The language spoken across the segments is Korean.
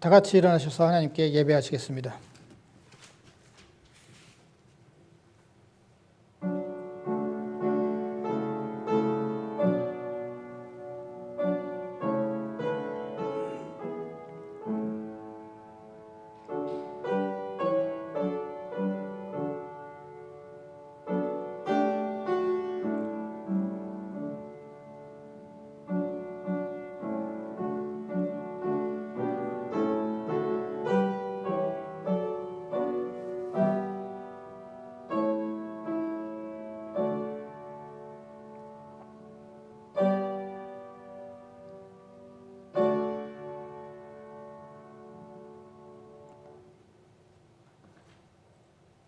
다 같이 일어나셔서 하나님께 예배하시겠습니다.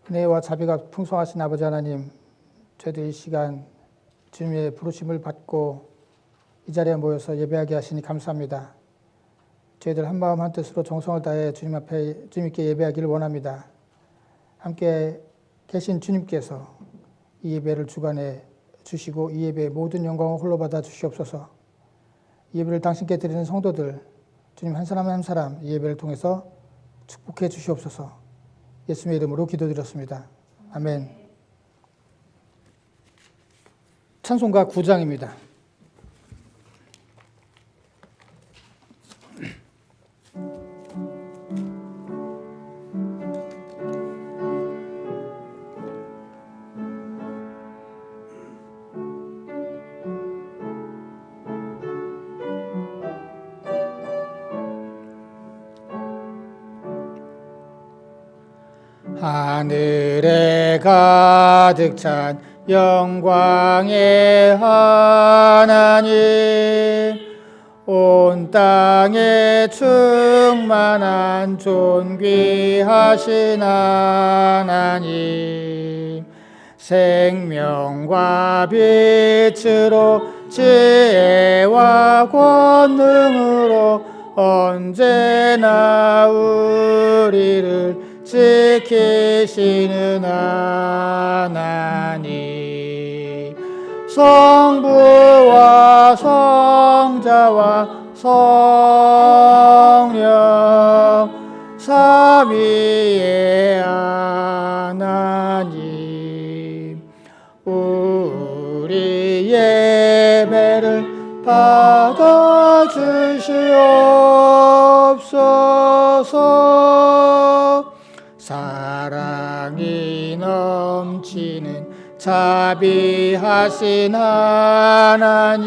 은혜와 자비가 풍성하신 아버지 하나님, 저희들 이 시간 주님의 부르심을 받고 이 자리에 모여서 예배하게 하시니 감사합니다. 저희들 한마음 한뜻으로 정성을 다해 주님 앞에 주님께 예배하기를 원합니다. 함께 계신 주님께서 이 예배를 주관해 주시고 이 예배의 모든 영광을 홀로 받아 주시옵소서. 이 예배를 당신께 드리는 성도들, 주님 한 사람 한 사람 이 예배를 통해서 축복해 주시옵소서. 예수님의 이름으로 기도드렸습니다. 아멘. 찬송가 9장입니다. 하늘에 가득 찬 영광의 하나님, 온 땅에 충만한 존귀하신 하나님, 생명과 빛으로 지혜와 권능으로 언제나 우리를 지키시는 하나님, 성부와 성자와 성령 삼위의 하나님, 우리 예배를 받아 주시옵소서. 사랑이 넘치는 자비하신 하나님,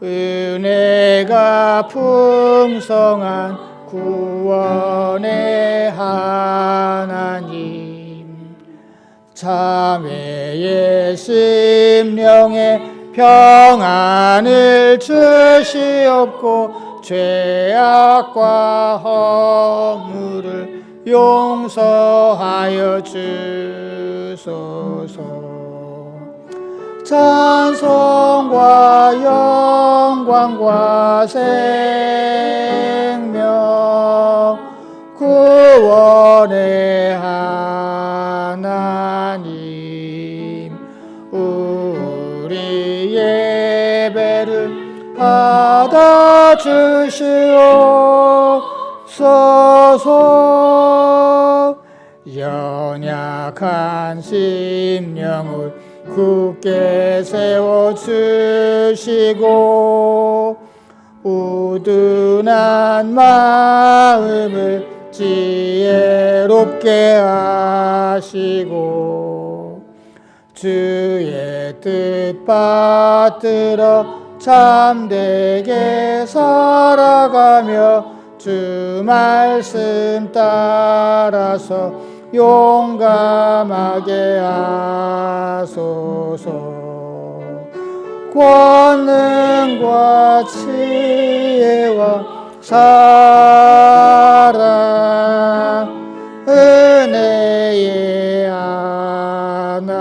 은혜가 풍성한 구원의 하나님, 자매의 심령에 평안을 주시옵고 죄악과 허물을 용서하여 주소서. 찬송과 영광과 생명 구원의 하나님, 우리 예배를 받아 주시옵소서. 연약한 심령을 굳게 세워주시고 우둔한 마음을 지혜롭게 하시고 주의 뜻 받들어 참되게 살아가며 주 말씀 따라서 용감하게 하소서. 권능과 지혜와 사랑 은혜의 하나님,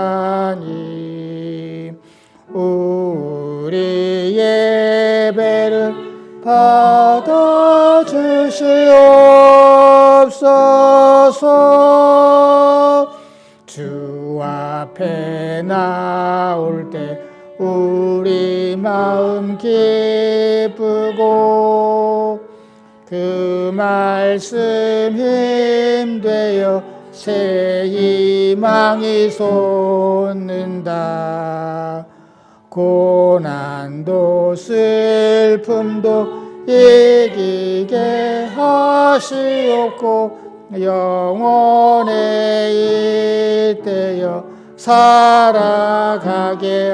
우리 예배를 받아 주시옵소서. 주 앞에 나올 때 우리 마음 기쁘고 그 그 말씀 힘되어 새 희망이 솟는다. 고난도 슬픔도 이기게 하시옵고 영원에 이때여 살아가게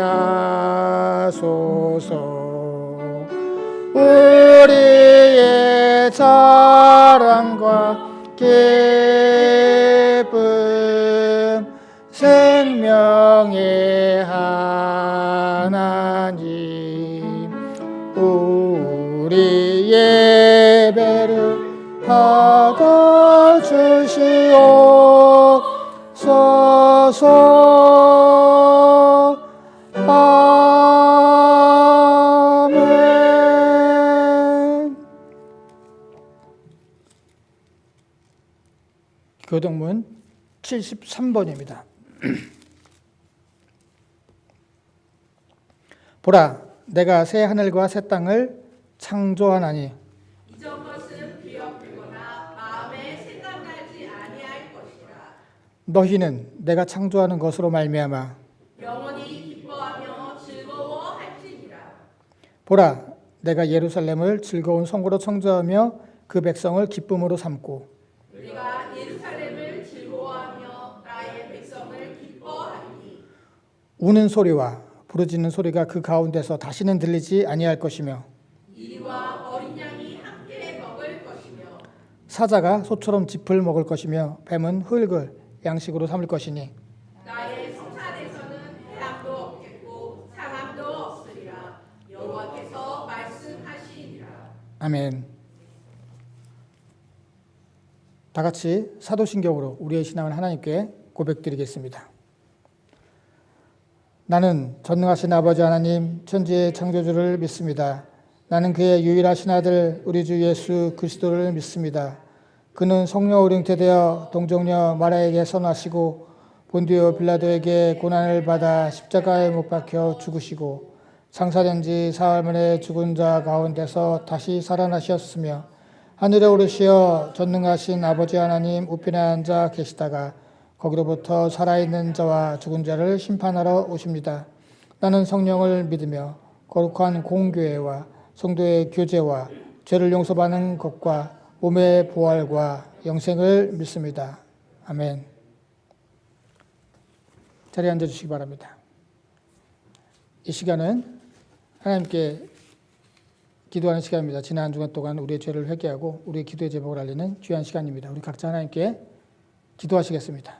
하소서. 우리의 자랑과 기쁨 생명의 하나님, 우리 예배를 받아주시옵소서. 아멘. 교동문 73번입니다. 보라, 내가 새 하늘과 새 땅을 창조하나니 이전 것은 기억되거나 마음에 생각나지 아니할 것이라. 너희는 내가 창조하는 것으로 말미암아 영원히 기뻐하며 즐거워할지니라. 보라, 내가 예루살렘을 즐거운 성으로 창조하며 그 백성을 기쁨으로 삼고 내가 예루살렘을 즐거워하며 나의 백성을 기뻐하리니 우는 소리와 부르짖는 소리가 그 가운데서 다시는 들리지 아니할 것이며 이리와 어린 양이 함께 먹을 것이며 사자가 소처럼 짚을 먹을 것이며 뱀은 흙을 양식으로 삼을 것이니 나의 성산에서는 해함도 없겠고 상함도 없으리라. 여호와께서 말씀하시니라. 아멘. 다 같이 사도신경으로 우리의 신앙을 하나님께 고백드리겠습니다. 나는 전능하신 아버지 하나님 천지의 창조주를 믿습니다. 나는 그의 유일하신 아들 우리 주 예수 그리스도를 믿습니다. 그는 성령으로 잉태되어 동정녀 마리아에게 선하시고 본디오 빌라도에게 고난을 받아 십자가에 못 박혀 죽으시고 장사된 지 사흘 만에 죽은 자 가운데서 다시 살아나셨으며 하늘에 오르시어 전능하신 아버지 하나님 우편에 앉아 계시다가 거기로부터 살아있는 자와 죽은 자를 심판하러 오십니다. 나는 성령을 믿으며 거룩한 공교회와 성도의 교제와 죄를 용서받는 것과 몸의 부활과 영생을 믿습니다. 아멘. 자리에 앉아주시기 바랍니다. 이 시간은 하나님께 기도하는 시간입니다. 지난 한 주간 동안 우리의 죄를 회개하고 우리의 기도의 제목을 알리는 귀한 시간입니다. 우리 각자 하나님께 기도하시겠습니다.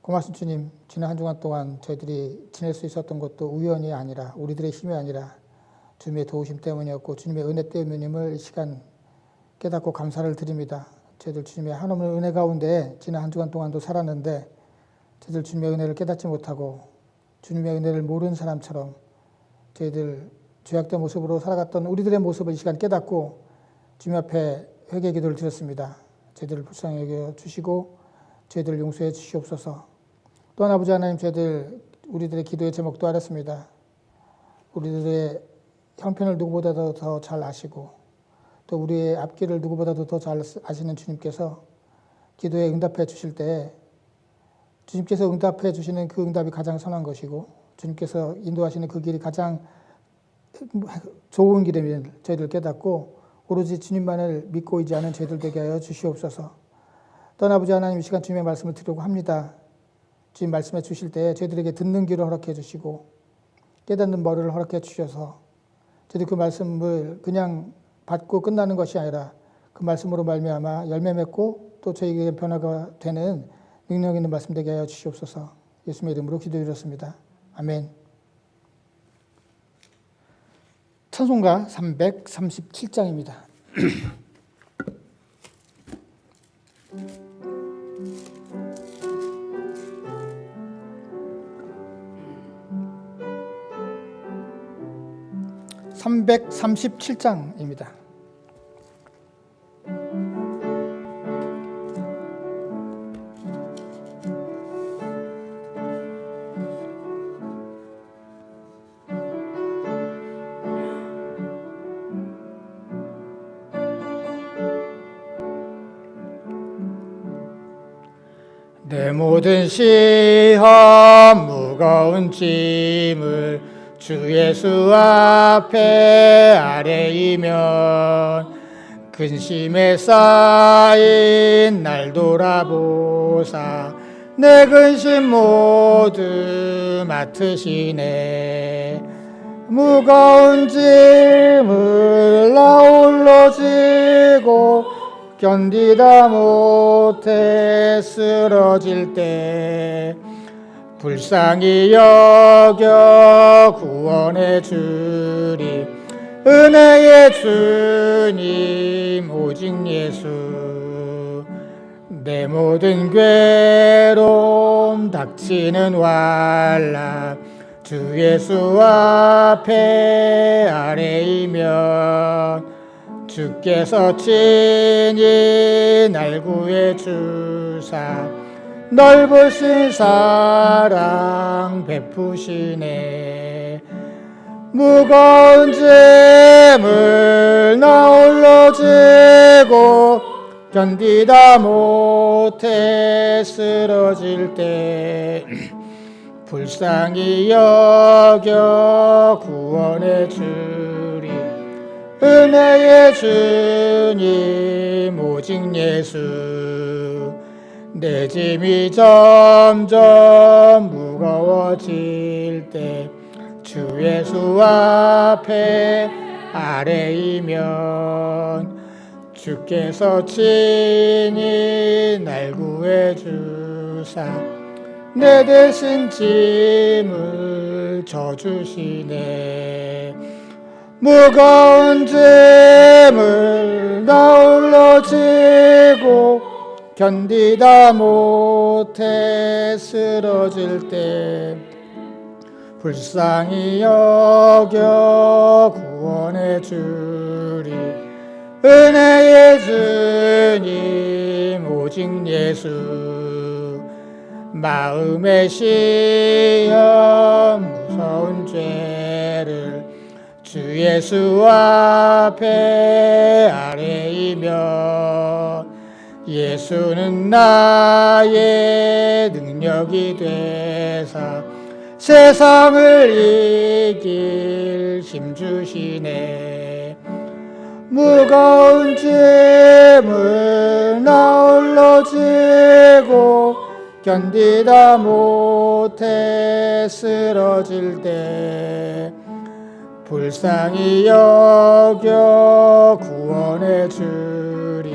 고맙습니다. 주님, 지난 한 주간 동안 저희들이 지낼 수 있었던 것도 우연이 아니라 우리들의 힘이 아니라 주님의 도우심 때문이었고 주님의 은혜 때문임을 이 시간 깨닫고 감사를 드립니다. 저희들 주님의 한없는 은혜 가운데 지난 한 주간 동안도 살았는데 저희들 주님의 은혜를 깨닫지 못하고 주님의 은혜를 모르는 사람처럼 저희들 죄악된 모습으로 살아갔던 우리들의 모습을 이 시간 깨닫고 주님 앞에 회개 기도를 드렸습니다. 저희들을 불쌍히 여겨 주시고 저희들을 용서해 주시옵소서. 또한 아버지 하나님, 저희들 우리들의 기도의 제목도 알았습니다. 우리들의 형편을 누구보다도 더 잘 아시고 또 우리의 앞길을 누구보다도 더 잘 아시는 주님께서 기도에 응답해 주실 때 주님께서 응답해 주시는 그 응답이 가장 선한 것이고 주님께서 인도하시는 그 길이 가장 좋은 길임을 저희들 깨닫고 오로지 주님만을 믿고 의지하는 저희들 되게 하여 주시옵소서. 또한 아버지 하나님, 이 시간 주님의 말씀을 드리려고 합니다. 주님 말씀해 주실 때 저희들에게 듣는 귀를 허락해 주시고 깨닫는 머리를 허락해 주셔서 저희들 그 말씀을 그냥 받고 끝나는 것이 아니라 그 말씀으로 말미암아 열매 맺고 또 저희에게 변화가 되는 능력 있는 말씀 되게 하여 주시옵소서. 예수님의 이름으로 기도드렸습니다. 아멘. 찬송가 337장입니다. (337장입니다) 내 모든 시험 무거운 짐을 주 예수 앞에 아뢰이면 근심에 쌓인 날 돌아보사 내 근심 모두 맡으시네. 무거운 짐을 나 홀로 지고 견디다 못해 쓰러질 때 불쌍히 여겨 구원해 주리 은혜의 주님 오직 예수. 내 모든 괴로움 닥치는 환난 주 예수 앞에 아뢰이면 주께서 친히 날 구해 주사 넓으신 사랑 베푸시네. 무거운 짐을 나 홀로 지고 견디다 못해 쓰러질 때 불쌍히 여겨 구원해 주리 은혜의 주님 오직 예수. 내 짐이 점점 무거워질 때 주 예수 앞에 아뢰이면 주께서 친히 날 구해 주사 내 대신 짐을 져주시네. 무거운 짐을 나 홀로 지고 견디다 못해 쓰러질 때 불쌍히 여겨 구원해 주리 은혜의 주님 오직 예수. 마음의 시험 무서운 죄를 주 예수 앞에 아뢰이면 예수는 나의 능력이 되사 세상을 이길 힘 주시네. 무거운 짐을 나 홀로 지고 견디다 못해 쓰러질 때 불쌍히 여겨 구원해 주리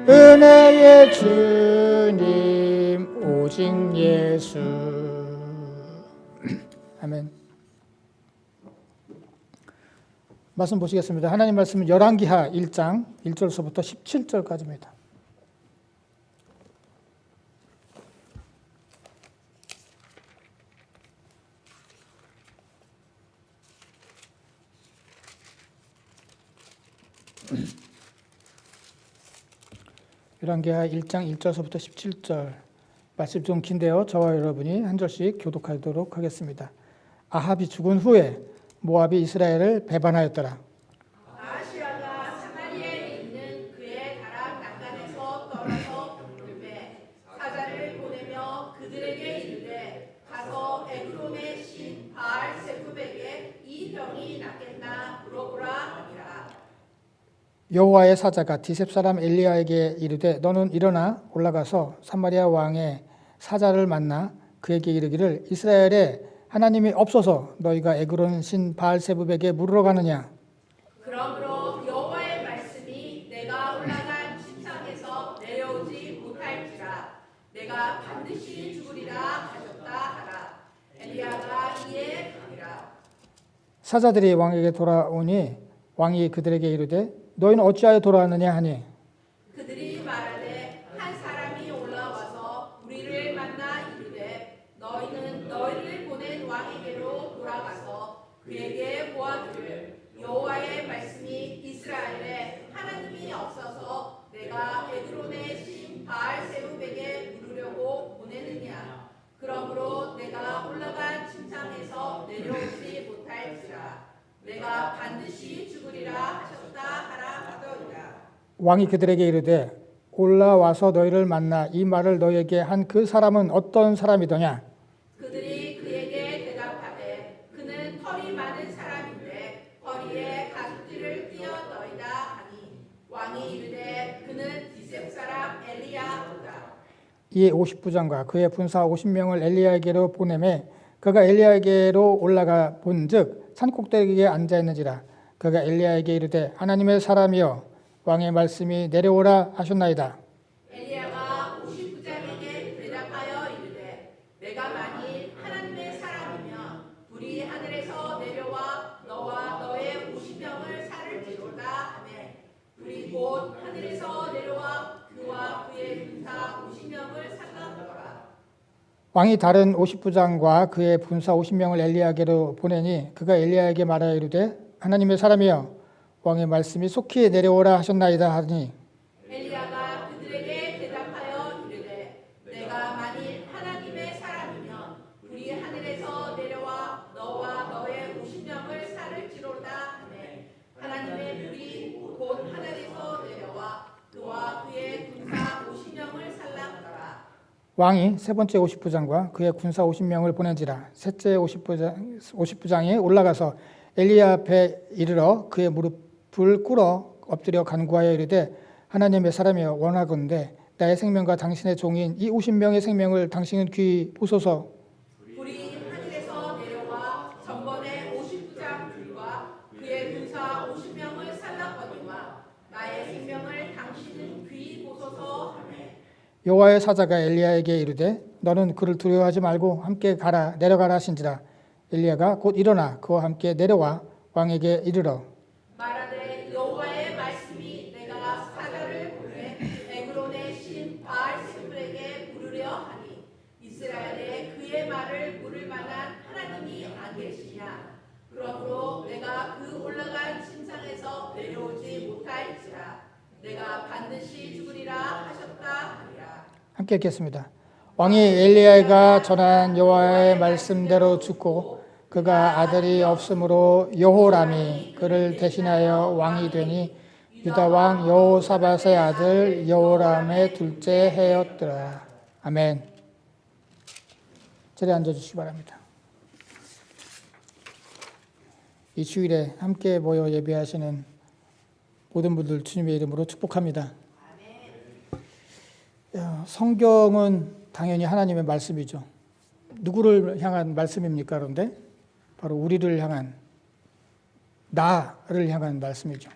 은혜의 주님 오직 예수. 아멘. 말씀 보시겠습니다. 하나님 말씀은 열왕기하 1장 1절서부터 17절까지입니다. 열왕기하 1장 1절서부터 17절 말씀 좀 긴데요. 저와 여러분이 한 절씩 교독하도록 하겠습니다. 아합이 죽은 후에 모압이 이스라엘을 배반하였더라. 아하시아가 사마리아에 있는 그의 다락 난간에서 떨어져 불매 사자를 보내며 그들에게 이르되 가서 에그론의 신 바알 세부백에 이 병이 낫겠나 물어보라 하니라. 여호와의 사자가 디셉 사람 엘리야에게 이르되 너는 일어나 올라가서 사마리아 왕의 사자를 만나 그에게 이르기를 이스라엘에 하나님이 없어서 너희가 에그론 신 바알세부백에 물으러 가느냐. 그러므로 여호와의 말씀이 내가 올라간 침상에서 내려오지 못할지라 내가 반드시 죽으리라 하셨다 하라. 엘리야가 이에 가니라. 사자들이 왕에게 돌아오니 왕이 그들에게 이르되 너희는 어찌하여 돌아왔느냐 하니 그들이 말하되 한 사람이 올라와서 우리를 만나 이르되 너희는 너희를 보낸 왕에게로 돌아가서 그에게 보아주를 여호와의 말씀이 이스라엘에 하나님이 없어서 내가 에그론의 신 바알세부백에 물으려고 보내느냐. 그러므로 내가 올라간 침상에서 내려오지 못할지라 내가 반드시 죽으리라 하셨다 하라 하더이다. 왕이 그들에게 이르되 올라와서 너희를 만나 이 말을 너희에게 한 그 사람은 어떤 사람이더냐. 그들이 그에게 대답하되 그는 털이 많은 사람인데 허리에 가죽띠를 띄어 너이다 하니 왕이 이르되 그는 디셉 사람 엘리야로다. 이에 50부장과 그의 군사 50명을 엘리야에게로 보내매 그가 엘리야에게로 올라가 본즉 산 꼭대기에 앉아 있는지라. 그가 엘리야에게 이르되 하나님의 사람이여 왕의 말씀이 내려오라 하셨나이다. 엘리야가 50부장에게 대답하여 이르되 내가 만일 하나님의 사람이면 불이 하늘에서 내려와 너와 너의 50명을 살을지로다 하매 불이 곧 하늘에서 내려와 그와 그의 군사 50명을 살라더라. 왕이 다른 50부장과 그의 군사 50명을 엘리야에게로 보내니 그가 엘리야에게 말하여 이르되 하나님의 사람이여 왕의 말씀이 속히 내려오라 하셨나이다 하니 엘리야가 그들에게 대답하여 이르되 내가 만일 하나님의 사람이면 불이 하늘에서 내려와 너와 너의 50명을 살을지로다 하매 하나님의 불이 곧 하늘에서 내려와 그와 그의 군사 50명을 살라더라. 왕이 세 번째 50부장과 그의 군사 50명을 보낸지라. 셋째 50부장이 올라가서 엘리야 앞에 이르러 그의 무릎을 꿇어 엎드려 간구하여 이르되 하나님의 사람이여 원하건대 나의 생명과 당신의 종인 이 50명의 생명을 당신은 귀히 보소서. 불이 하늘에서 내려와 전번에 50부장 불과 그의 군사 50명을 살랐거니와 나의 생명을 당신은 귀히 보소서 하매 여호와의 사자가 엘리야에게 이르되 너는 그를 두려워하지 말고 함께 가라 내려가라 하신지라. 엘리야가 곧 일어나 그와 함께 내려와 왕에게 이르러 말하되 여호와의 말씀이 내가 사자를 보내 에그론의 신 바알세불에게 물으려 하니 이스라엘에 그의 말을 물을 만한 하나님이 안 계시냐. 그러므로 내가 그 올라간 침상에서 내려오지 못할지라 내가 반드시 죽으리라 하셨다 하리라. 함께 읽겠습니다. 왕이 엘리야가 전한 여호와의 말씀대로 죽고 그가 아들이 없으므로 여호람이 그를 대신하여 왕이 되니 유다 왕 여호사밧의 아들 여호람의 둘째 해였더라. 아멘. 자리에 앉아주시기 바랍니다. 이 주일에 함께 모여 예배하시는 모든 분들 주님의 이름으로 축복합니다. 성경은 당연히 하나님의 말씀이죠. 누구를 향한 말씀입니까? 그런데 바로 우리를 향한, 나를 향한 말씀이죠.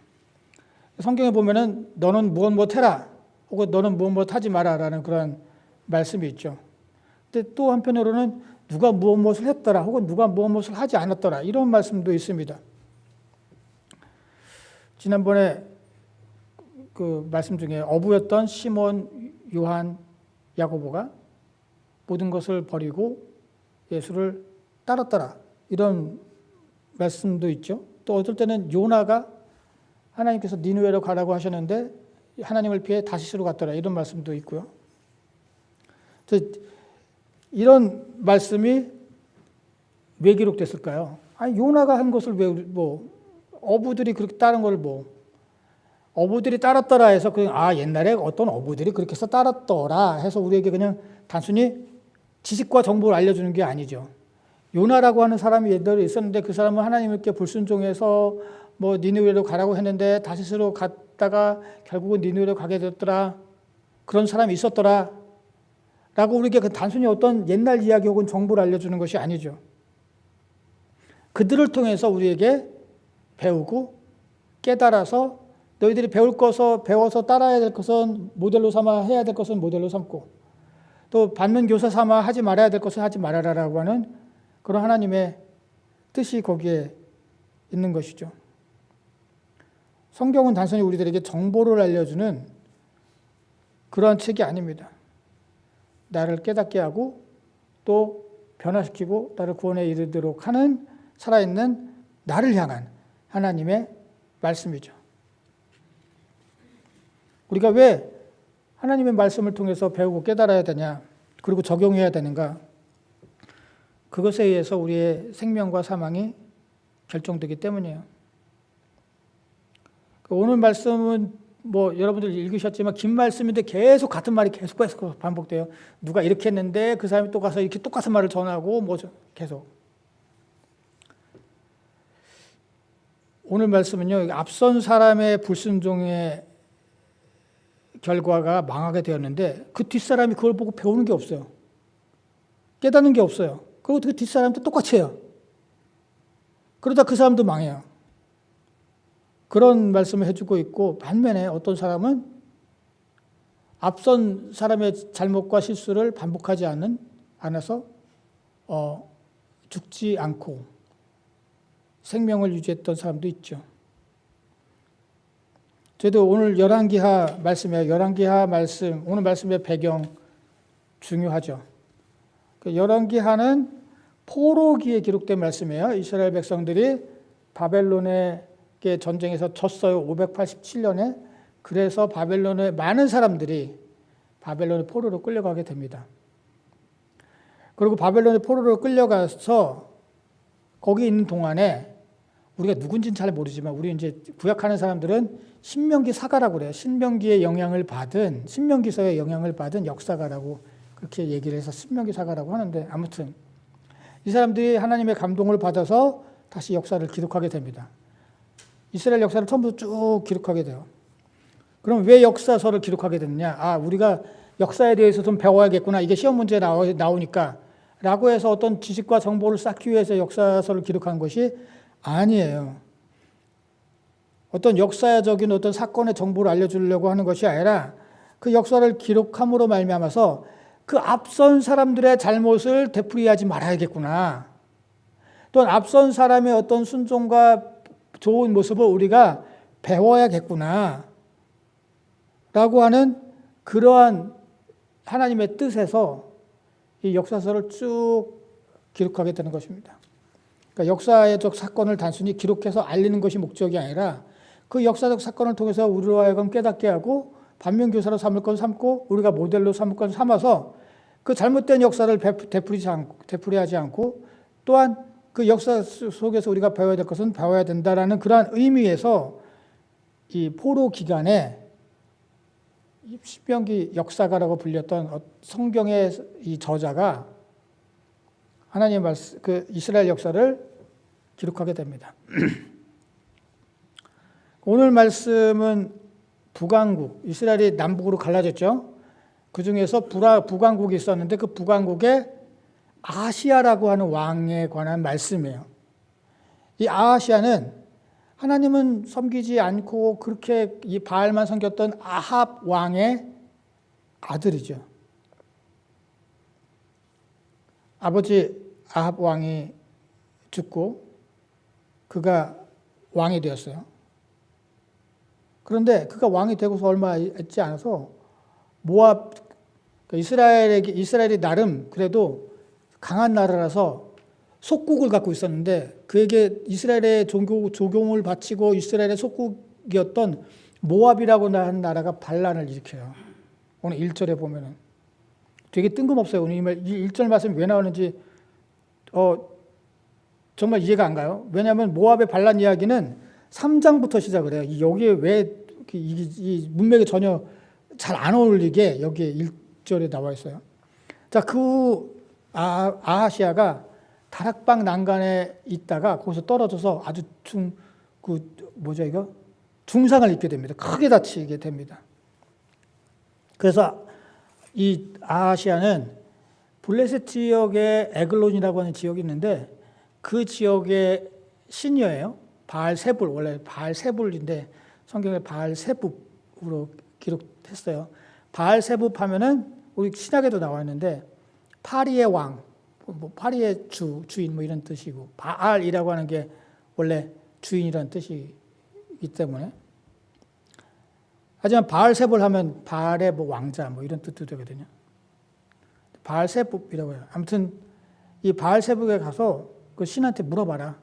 성경에 보면은 너는 무엇 해라 혹은 너는 무엇 하지 마라라는 그런 말씀이 있죠. 근데 또 한편으로는 누가 무엇을 했더라 혹은 누가 무엇을 하지 않았더라 이런 말씀도 있습니다. 지난번에 그 말씀 중에 어부였던 시몬, 요한, 야고보가 모든 것을 버리고 예수를 따랐더라 이런 말씀도 있죠. 또 어떨 때는 요나가 하나님께서 니느웨로 가라고 하셨는데 하나님을 피해 다시스로 갔더라, 이런 말씀도 있고요. 이런 말씀이 왜 기록됐을까요? 아니, 요나가 한 것을 왜 어부들이 그렇게 따른 걸 어부들이 따랐더라 해서 옛날에 어떤 어부들이 그렇게 해서 따랐더라 해서 우리에게 그냥 단순히 지식과 정보를 알려주는 게 아니죠. 요나라고 하는 사람이 옛날에 있었는데 그 사람은 하나님께 불순종해서 니느웨로 가라고 했는데 다시스로 갔다가 결국은 니느웨로 가게 됐더라. 그런 사람이 있었더라. 라고 우리에게 단순히 어떤 옛날 이야기 혹은 정보를 알려주는 것이 아니죠. 그들을 통해서 우리에게 배우고 깨달아서 너희들이 배워서 따라야 될 것은 모델로 삼아 해야 될 것은 모델로 삼고 또 받는 교사 삼아 하지 말아야 될 것은 하지 말아라라고 하는 그런 하나님의 뜻이 거기에 있는 것이죠. 성경은 단순히 우리들에게 정보를 알려주는 그러한 책이 아닙니다. 나를 깨닫게 하고 또 변화시키고 나를 구원에 이르도록 하는 살아있는 나를 향한 하나님의 말씀이죠. 우리가 왜 하나님의 말씀을 통해서 배우고 깨달아야 되냐, 그리고 적용해야 되는가? 그것에 의해서 우리의 생명과 사망이 결정되기 때문이에요. 오늘 말씀은 여러분들 읽으셨지만 긴 말씀인데 계속 같은 말이 계속 반복돼요. 누가 이렇게 했는데 그 사람이 또 가서 이렇게 똑같은 말을 전하고 계속. 오늘 말씀은요, 앞선 사람의 불순종의 결과가 망하게 되었는데 그 뒷사람이 그걸 보고 배우는 게 없어요. 깨닫는 게 없어요. 그리고 그 뒷사람도 똑같이 해요. 그러다 그 사람도 망해요. 그런 말씀을 해주고 있고, 반면에 어떤 사람은 앞선 사람의 잘못과 실수를 반복하지 않아서 죽지 않고 생명을 유지했던 사람도 있죠. 저희도 오늘 열왕기하 말씀이에요. 열왕기하 말씀, 오늘 말씀의 배경 중요하죠. 열왕기하는 포로기에 기록된 말씀이에요. 이스라엘 백성들이 바벨론의 전쟁에서 졌어요. 587년에. 그래서 바벨론의 많은 사람들이 바벨론의 포로로 끌려가게 됩니다. 그리고 바벨론의 포로로 끌려가서 거기 있는 동안에 우리가 누군지는 잘 모르지만 우리 이제 구약하는 사람들은 신명기 사가라고 그래요. 신명기의 영향을 받은, 신명기서의 영향을 받은 역사가라고 그렇게 얘기를 해서 신명기 사가라고 하는데, 아무튼 이 사람들이 하나님의 감동을 받아서 다시 역사를 기록하게 됩니다. 이스라엘 역사를 처음부터 쭉 기록하게 돼요. 그럼 왜 역사서를 기록하게 됐느냐? 우리가 역사에 대해서 좀 배워야겠구나. 이게 시험 문제에 나오니까. 라고 해서 어떤 지식과 정보를 쌓기 위해서 역사서를 기록한 것이 아니에요. 어떤 역사적인 어떤 사건의 정보를 알려주려고 하는 것이 아니라 그 역사를 기록함으로 말미암아서 그 앞선 사람들의 잘못을 되풀이하지 말아야겠구나. 또는 앞선 사람의 어떤 순종과 좋은 모습을 우리가 배워야겠구나 라고 하는 그러한 하나님의 뜻에서 이 역사서를 쭉 기록하게 되는 것입니다. 그러니까 역사적 사건을 단순히 기록해서 알리는 것이 목적이 아니라 그 역사적 사건을 통해서 우리로 하여금 깨닫게 하고 반면교사로 삼을 건 삼고 우리가 모델로 삼을 건 삼아서 그 잘못된 역사를 되풀이하지 않고 또한 그 역사 속에서 우리가 배워야 될 것은 배워야 된다라는 그러한 의미에서 이 포로 기간에 신명기 역사가라고 불렸던 성경의 이 저자가 하나님의 말씀, 그 이스라엘 역사를 기록하게 됩니다. 오늘 말씀은 북왕국, 이스라엘이 남북으로 갈라졌죠. 그 중에서 북왕국이 있었는데 그 북왕국에 아하시야라고 하는 왕에 관한 말씀이에요. 이 아하시야는 하나님은 섬기지 않고 그렇게 이 바알만 섬겼던 아합 왕의 아들이죠. 아버지 아합 왕이 죽고 그가 왕이 되었어요. 그런데 그가 왕이 되고서 얼마 있지 않아서 모압, 이스라엘이 나름 그래도 강한 나라라서 속국을 갖고 있었는데 그에게 이스라엘의 조공을 바치고 이스라엘의 속국 민족이었던 모압이라고 하는 나라가 반란을 일으켜요. 오늘 1절에 보면은 되게 뜬금없어요. 오늘 1절 말씀이 왜 나오는지 정말 이해가 안 가요. 왜냐하면 모압의 반란 이야기는 3장부터 시작을 해요. 여기에 왜 이 문맥에 전혀 잘 안 어울리게 여기에 1절에 나와 있어요. 자, 아하시아가 다락방 난간에 있다가 거기서 떨어져서 아주 중상을 입게 됩니다. 크게 다치게 됩니다. 그래서 이 아하시아는 블레셋 지역에 에글론이라고 하는 지역이 있는데 그 지역의 신이에요. 바알세불, 원래 바알세불인데 성경에 바알세붑으로 기록했어요. 바알세붑 하면은 우리 신약에도 나와 있는데 파리의 왕, 파리의 주인 이런 뜻이고 바알이라고 하는 게 원래 주인이라는 뜻이기 때문에 하지만 바알세불 하면 바알의 왕자 이런 뜻도 되거든요. 바알세붑이라고 해요. 아무튼 이 바알세붑에 가서 그 신한테 물어봐라.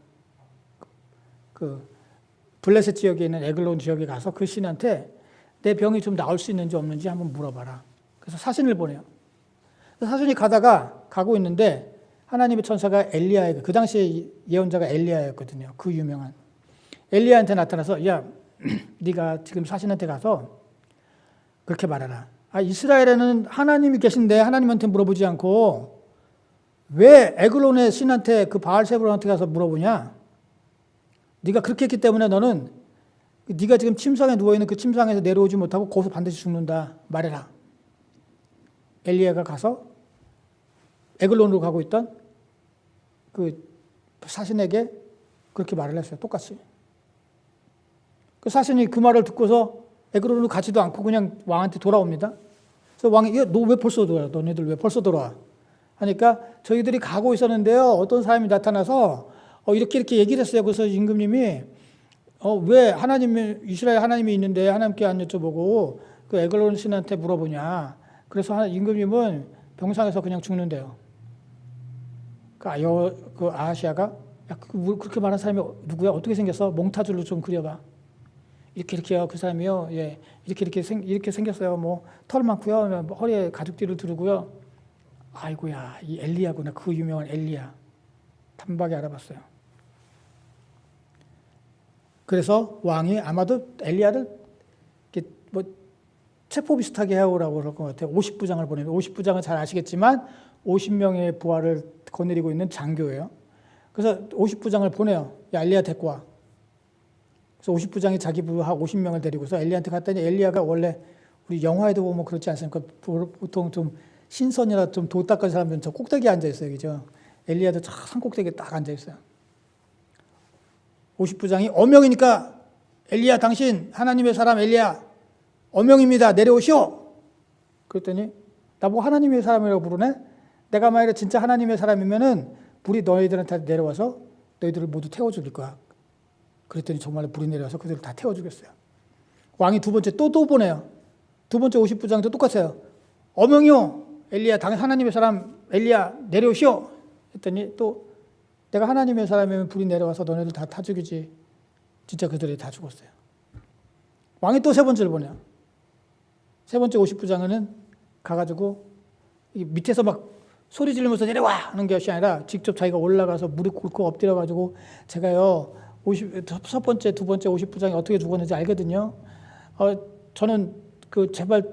그 블레셋 지역에 있는 에글론 지역에 가서 그 신한테 내 병이 좀 나을 수 있는지 없는지 한번 물어봐라. 그래서 사신을 보내요. 사신이 가고 있는데 하나님의 천사가 엘리야에게, 그 당시에 예언자가 엘리야였거든요. 그 유명한 엘리야한테 나타나서 야, 네가 지금 사신한테 가서 그렇게 말하라. 이스라엘에는 하나님이 계신데 하나님한테 물어보지 않고 왜 에글론의 신한테 그 바알세불한테 가서 물어보냐? 네가 그렇게 했기 때문에 너는 네가 지금 침상에 누워있는 그 침상에서 내려오지 못하고 거기서 반드시 죽는다 말해라. 엘리야가 가서 에글론으로 가고 있던 그 사신에게 그렇게 말을 했어요. 똑같이. 그 사신이 그 말을 듣고서 에글론으로 가지도 않고 그냥 왕한테 돌아옵니다. 그래서 왕이 너 왜 벌써 돌아와? 너네들 왜 벌써 돌아와? 하니까 저희들이 가고 있었는데요. 어떤 사람이 나타나서 이렇게 얘기를 했어요. 그래서 임금님이 왜 이스라엘 하나님이 있는데 하나님께 안 여쭤보고 그 에글론 신한테 물어보냐. 그래서 임금님은 병상에서 그냥 죽는데요. 그 아하시아가 야, 그렇게 말한 사람이 누구야? 어떻게 생겼어? 몽타주로 좀 그려봐. 이렇게요. 그 사람이요. 예, 이렇게 생겼어요. 털 많고요. 허리에 가죽띠를 두르고요. 아이고야, 이 엘리야구나. 그 유명한 엘리야. 단박에 알아봤어요. 그래서 왕이 아마도 엘리야를 체포 비슷하게 해오라고 그럴 것 같아요. 50부장을 보내면 50부장은 잘 아시겠지만 50명의 부하를 거느리고 있는 장교예요. 그래서 50부장을 보내요. 야, 엘리야 데리고 와. 그래서 50부장이 자기 부하 50명을 데리고서 엘리야한테 갔더니 엘리야가 원래 우리 영화에도 보면 그렇지 않습니까? 보통 좀 신선이라 좀 도 닦은 사람들은 저 꼭대기에 앉아 있어요. 그죠? 엘리야도 산 꼭대기에 딱 앉아 있어요. 50부장이 어명이니까 엘리야 당신 하나님의 사람 엘리야 어명입니다. 내려오시오. 그랬더니 나보고 하나님의 사람이라고 부르네. 내가 만약에 진짜 하나님의 사람이면은 불이 너희들한테 내려와서 너희들을 모두 태워 죽일 거야. 그랬더니 정말로 불이 내려와서 그들을 다 태워 죽였어요. 왕이 두 번째 또 보내요. 두 번째 50부장도 똑같아요. 어명이요. 엘리야 당신 하나님의 사람 엘리야 내려오시오. 했더니 또 내가 하나님의 사람이면 불이 내려와서 너네들 다 죽이지. 진짜 그들이 다 죽었어요. 왕이 또 세 번째를 보내요. 세 번째 50부장은 가가지고 밑에서 막 소리 지르면서 내려와 하는 것이 아니라 직접 자기가 올라가서 무릎 꿇고 엎드려가지고 제가요 첫 번째, 두 번째 50부장이 어떻게 죽었는지 알거든요. 저는 제발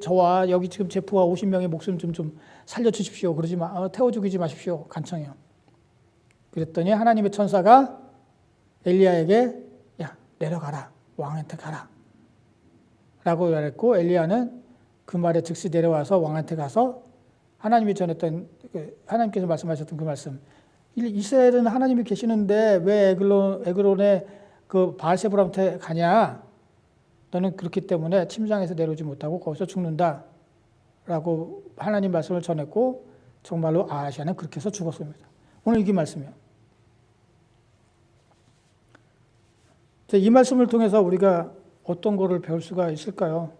저와 여기 지금 제 부하 50명의 목숨 좀 살려주십시오. 그러지 태워 죽이지 마십시오. 간청해요. 그랬더니 하나님의 천사가 엘리야에게 야 내려가라. 왕한테 가라. 라고 말했고 엘리야는 그 말에 즉시 내려와서 왕한테 가서 하나님이 전했던 하나님께서 말씀하셨던 그 말씀 이스라엘은 하나님이 계시는데 왜 에글론의 그 바알세불한테 가냐? 너는 그렇기 때문에 침상에서 내려오지 못하고 거기서 죽는다. 라고 하나님 말씀을 전했고 정말로 아하시아는 그렇게 해서 죽었습니다. 오늘 이게 말씀이에요. 이 말씀을 통해서 우리가 어떤 거를 배울 수가 있을까요?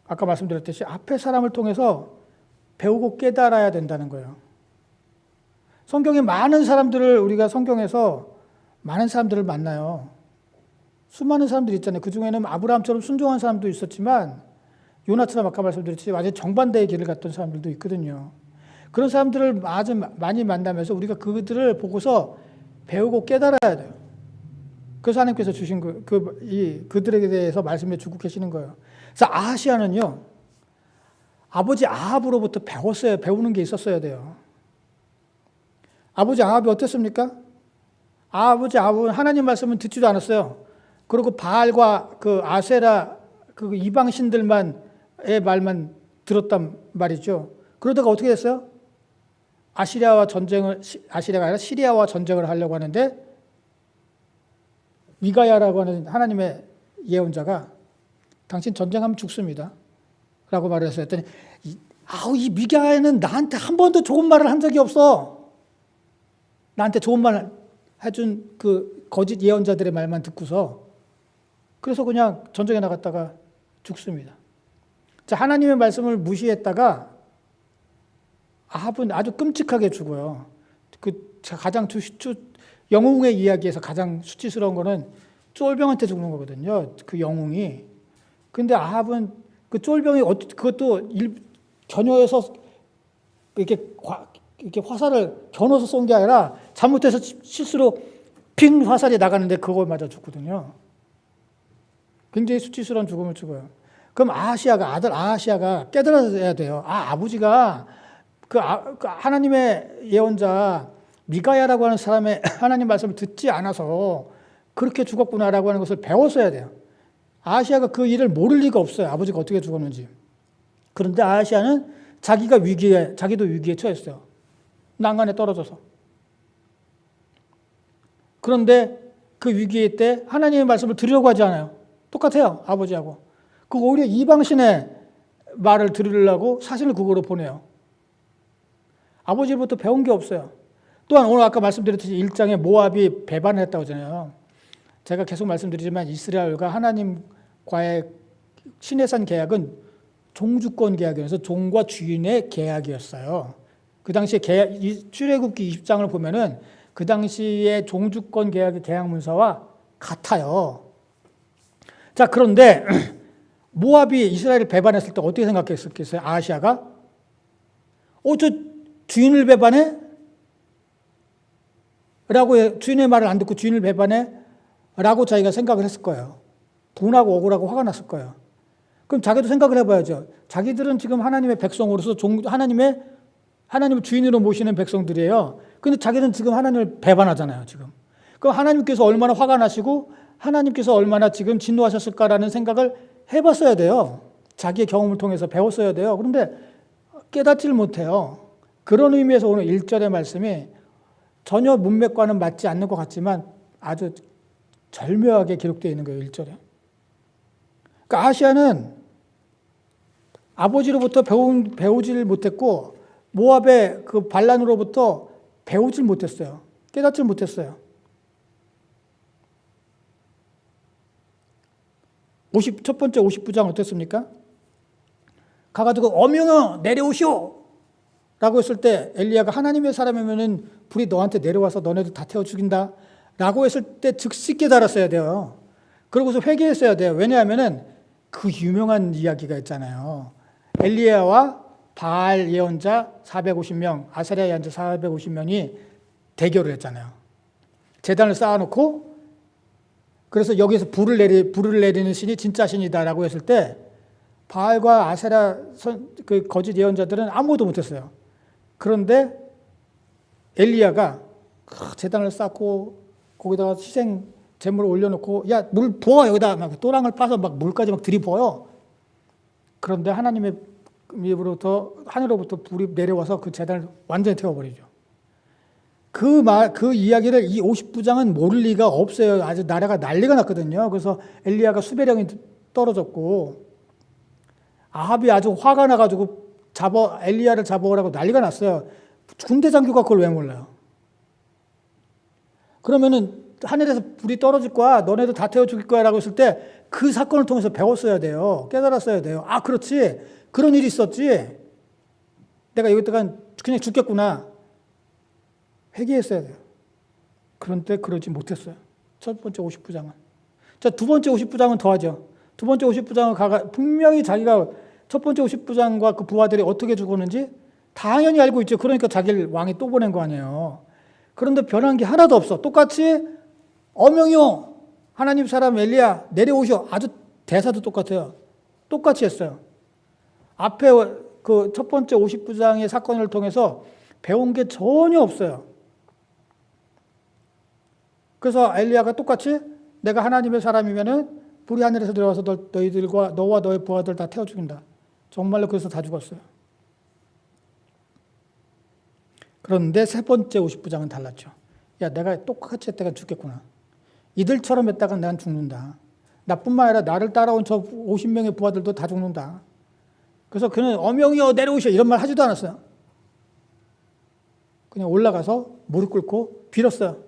아까 말씀드렸듯이 앞에 사람을 통해서 배우고 깨달아야 된다는 거예요. 성경에 많은 사람들을 우리가 성경에서 많은 사람들을 만나요. 수많은 사람들이 있잖아요. 그 중에는 아브라함처럼 순종한 사람도 있었지만 요나처럼 아까 말씀드렸듯이 완전 정반대의 길을 갔던 사람들도 있거든요. 그런 사람들을 아주 많이 만나면서 우리가 그들을 보고서 배우고 깨달아야 돼요. 그래서 하나님께서 주신 그들에게 대해서 말씀해 주고 계시는 거예요. 그래서 아하시아는요, 아버지 아합으로부터 배웠어요. 배우는 게 있었어야 돼요. 아버지 아합이 어땠습니까? 아버지 아합은 하나님 말씀은 듣지도 않았어요. 그리고 바알과 그 아세라 그 이방신들만의 말만 들었단 말이죠. 그러다가 어떻게 됐어요? 아시리아가 아니라 시리아와 전쟁을 하려고 하는데 미가야라고 하는 하나님의 예언자가 당신 전쟁하면 죽습니다. 라고 말을 했어요. 했더니 이 미가야는 나한테 한 번도 좋은 말을 한 적이 없어. 나한테 좋은 말 해준 그 거짓 예언자들의 말만 듣고서 그래서 그냥 전쟁에 나갔다가 죽습니다. 자, 하나님의 말씀을 무시했다가 아합은 아주 끔찍하게 죽어요. 그 가장 영웅의 이야기에서 가장 수치스러운 거는 쫄병한테 죽는 거거든요. 그 영웅이. 근데 아합은 그 쫄병이 그것도 겨녀에서 이렇게 화살을 겨눠서 쏜 게 아니라 잘못해서 실수로 핑 화살이 나가는데 그걸 맞아 죽거든요. 굉장히 수치스러운 죽음을 죽어요. 그럼 아들 아하시아가 깨달아야 돼요. 아버지가 그 하나님의 예언자 미가야라고 하는 사람의 하나님 말씀을 듣지 않아서 그렇게 죽었구나라고 하는 것을 배웠어야 돼요. 아하시아가 그 일을 모를 리가 없어요. 아버지가 어떻게 죽었는지. 그런데 아하시아는 자기도 위기에 처했어요. 난간에 떨어져서. 그런데 그 위기의 때 하나님의 말씀을 들으려고 하지 않아요. 똑같아요. 아버지하고. 그 오히려 이방신의 말을 들으려고 사신을 국어로 보내요. 아버지로부터 배운 게 없어요. 또한 오늘 아까 말씀드렸듯이 1장에 모압이 배반을 했다고 하잖아요. 제가 계속 말씀드리지만 이스라엘과 하나님과의 시내산 계약은 종주권 계약이어서 종과 주인의 계약이었어요. 그 당시에 출애굽기 20장을 보면은 그 당시에 종주권 계약의 계약 문서와 같아요. 자, 그런데 모압이 이스라엘을 배반했을 때 어떻게 생각했겠어요? 아하시아가? 저 주인을 배반해? 라고 주인의 말을 안 듣고 주인을 배반해? 라고 자기가 생각을 했을 거예요. 분하고 억울하고 화가 났을 거예요. 그럼 자기도 생각을 해봐야죠. 자기들은 지금 하나님의 백성으로서 하나님을 주인으로 모시는 백성들이에요. 근데 자기는 지금 하나님을 배반하잖아요, 지금. 그럼 하나님께서 얼마나 화가 나시고 하나님께서 얼마나 지금 진노하셨을까라는 생각을 해봤어야 돼요. 자기의 경험을 통해서 배웠어야 돼요. 그런데 깨닫지를 못해요. 그런 의미에서 오늘 1절의 말씀이 전혀 문맥과는 맞지 않는 것 같지만 아주 절묘하게 기록되어 있는 거예요, 1절에. 그러니까 아하시아는 아버지로부터 배우지를 못했고 모압의 그 반란으로부터 배우질 못했어요. 깨닫질 못했어요. 첫 번째 50부장 어땠습니까? 가가지고 어명아 내려오시오! 라고 했을 때 엘리야가 하나님의 사람이면은 불이 너한테 내려와서 너네도 다 태워 죽인다. 라고 했을 때 즉시 깨달았어야 돼요. 그러고서 회개했어야 돼요. 왜냐하면은 그 유명한 이야기가 있잖아요. 엘리야와 바알 예언자 450명, 아사랴 예언자 450명이 대결을 했잖아요. 제단을 쌓아놓고 그래서 여기서 불을 내리는 신이 진짜 신이다라고 했을 때 바알과 아세라 그 거짓 예언자들은 아무것도 못했어요. 그런데 엘리야가 제단을 쌓고 거기다가 희생 제물을 올려놓고 야 물 부어 여기다 막 또랑을 파서 막 물까지 막 들이부어요. 그런데 하늘로부터 불이 내려와서 그 제단을 완전히 태워버리죠. 그 이야기를 이 50부장은 모를 리가 없어요. 아주 나라가 난리가 났거든요. 그래서 엘리야가 수배령이 떨어졌고 아합이 아주 화가 나가지고 엘리야를 잡아오라고 난리가 났어요. 군대 장교가 그걸 왜 몰라요? 그러면은 하늘에서 불이 떨어질 거야. 너네도 다 태워 죽일 거야. 라고 했을 때 그 사건을 통해서 배웠어야 돼요. 깨달았어야 돼요. 아, 그렇지. 그런 일이 있었지. 내가 여기다가 그냥 죽겠구나. 회개했어야 돼요. 그런데 그러지 못했어요. 첫 번째 50부장은. 자, 두 번째 50부장은 더하죠. 두 번째 50부장은 분명히 자기가 첫 번째 50부장과 그 부하들이 어떻게 죽었는지 당연히 알고 있죠. 그러니까 자기를 왕이 또 보낸 거 아니에요. 그런데 변한 게 하나도 없어. 똑같이 어명이요. 하나님 사람 엘리야 내려오셔. 아주 대사도 똑같아요. 똑같이 했어요. 앞에 그 첫 번째 50부장의 사건을 통해서 배운 게 전혀 없어요. 그래서 엘리야가 똑같이 내가 하나님의 사람이면은 불이 하늘에서 들어와서 너희들과 너와 너의 부하들 다 태워 죽인다. 정말로 그래서 다 죽었어요. 그런데 세 번째 50부장은 달랐죠. 야, 내가 똑같이 했다가 죽겠구나. 이들처럼 했다가 난 죽는다. 나뿐만 아니라 나를 따라온 저 50명의 부하들도 다 죽는다. 그래서 그는 어명이여 내려오셔 이런 말 하지도 않았어요. 그냥 올라가서 무릎 꿇고 빌었어요.